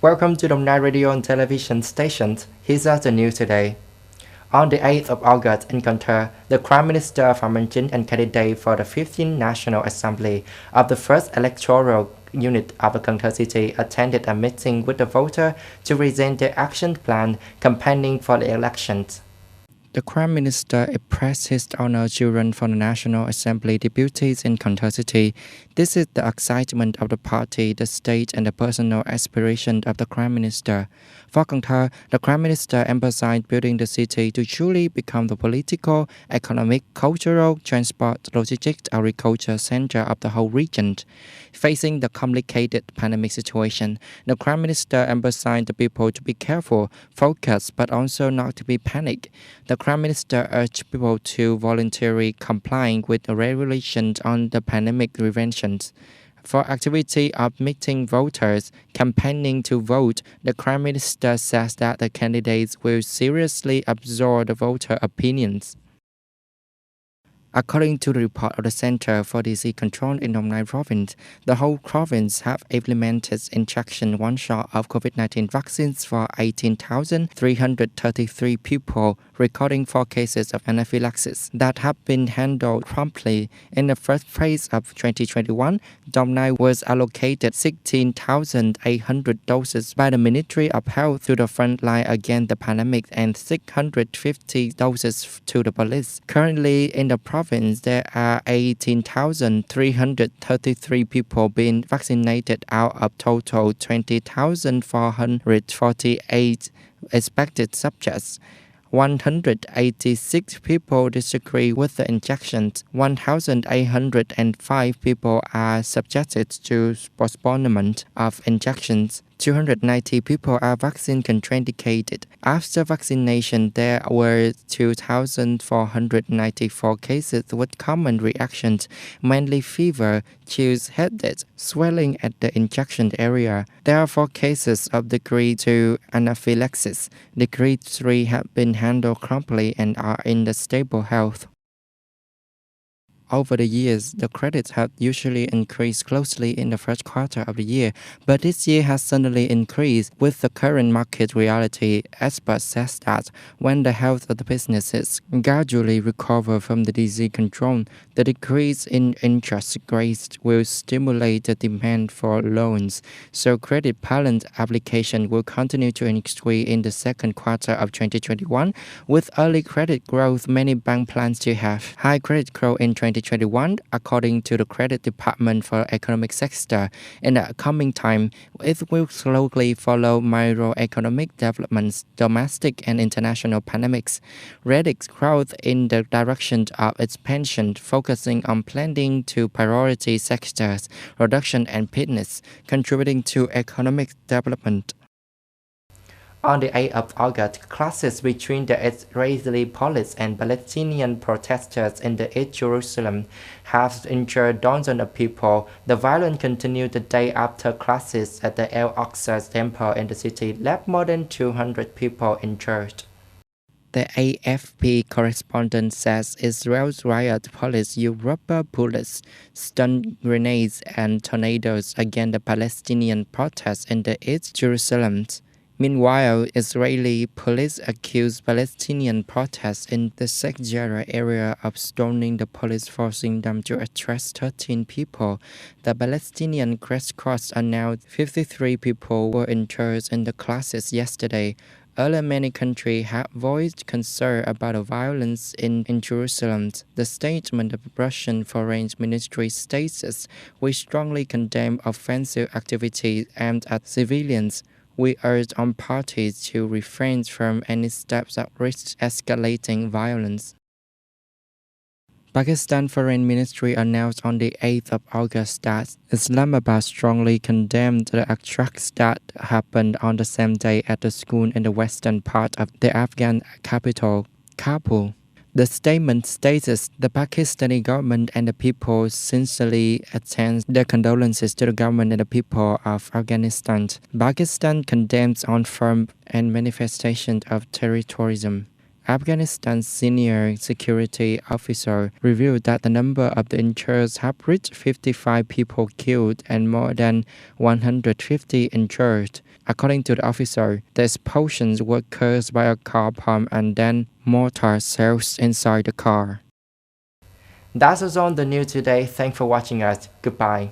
Welcome to Đồng Nai Radio and Television stations. Here's the news today. On the 8th of August in Qatar, the Prime Minister Phạm Minh Chính and candidate for the 15th National Assembly of the 1st Electoral Unit of the Qatar City attended a meeting with the voter to present their action plan campaigning for the elections. The Prime Minister expressed his honor children for the National Assembly deputies in Qatar City. This is the excitement of the party, the state, and the personal aspiration of the Prime Minister. For Qatar, the Prime Minister emphasized building the city to truly become the political, economic, cultural, transport, logistics, agriculture center of the whole region. Facing the complicated pandemic situation, the Prime Minister emphasized the people to be careful, focused, but also not to be panicked. The Prime Minister urged people to voluntarily comply with the regulations on the pandemic prevention. For activity of meeting voters, campaigning to vote, the Prime Minister says that the candidates will seriously absorb the voter opinions. According to the report of the Center for Disease Control in Đồng Nai Province, the whole province have implemented injection one-shot of COVID-19 vaccines for 18,333 people, recording 4 cases of anaphylaxis that have been handled promptly. In the first phase of 2021, Đồng Nai was allocated 16,800 doses by the Ministry of Health to the front line against the pandemic and 650 doses to the police. Currently, in the province, there are 18,333 people being vaccinated out of total 20,448 expected subjects. 186 people disagree with the injections. 1,805 people are subjected to postponement of injections. 290 people are vaccine contraindicated. After vaccination, there were 2,494 cases with common reactions, mainly fever, chills, headache, swelling at the injection area. There are 4 cases of degree 2 anaphylaxis. Degree 3 have been handled promptly and are in the stable health. Over the years, the credits have usually increased closely in the first quarter of the year, but this year has suddenly increased with the current market reality. Experts says that when the health of the businesses gradually recover from the disease control, the decrease in interest rates will stimulate the demand for loans. So credit balance application will continue to increase in the second quarter of 2021. With early credit growth, many banks plan to have high credit growth in 2021, according to the Credit Department for Economic Sector. In the coming time, it will slowly follow macroeconomic developments, domestic and international pandemics. Credit growth in the direction of expansion, focusing on planning to priority sectors, production and business, contributing to economic development. On the 8th of August, clashes between the Israeli police and Palestinian protesters in the East Jerusalem have injured dozens of people. The violence continued the day after clashes at the Al-Aqsa Temple in the city left more than 200 people injured. The AFP correspondent says Israel's riot police used rubber bullets, stun grenades, and tornadoes against the Palestinian protests in the East Jerusalem. Meanwhile, Israeli police accused Palestinian protests in the Sheikh Jarrah area of stoning the police, forcing them to arrest 13 people. The Palestinian Red Cross announced 53 people were injured in the clashes yesterday. Earlier, many countries have voiced concern about the violence in Jerusalem. The statement of the Russian Foreign Ministry states, "We strongly condemn offensive activities aimed at civilians. We urge all parties to refrain from any steps that risk escalating violence." Pakistan Foreign Ministry announced on the 8th of August that Islamabad strongly condemned the attacks that happened on the same day at the school in the western part of the Afghan capital, Kabul. The statement states the Pakistani government and the people sincerely extend their condolences to the government and the people of Afghanistan. Pakistan condemns all forms and manifestations of terrorism. Afghanistan's senior security officer revealed that the number of the injured have reached 55 people killed and more than 150 injured. According to the officer, the explosions were caused by a car pump and then mortar cells inside the car. That's all on the news today. Thanks for watching us. Goodbye.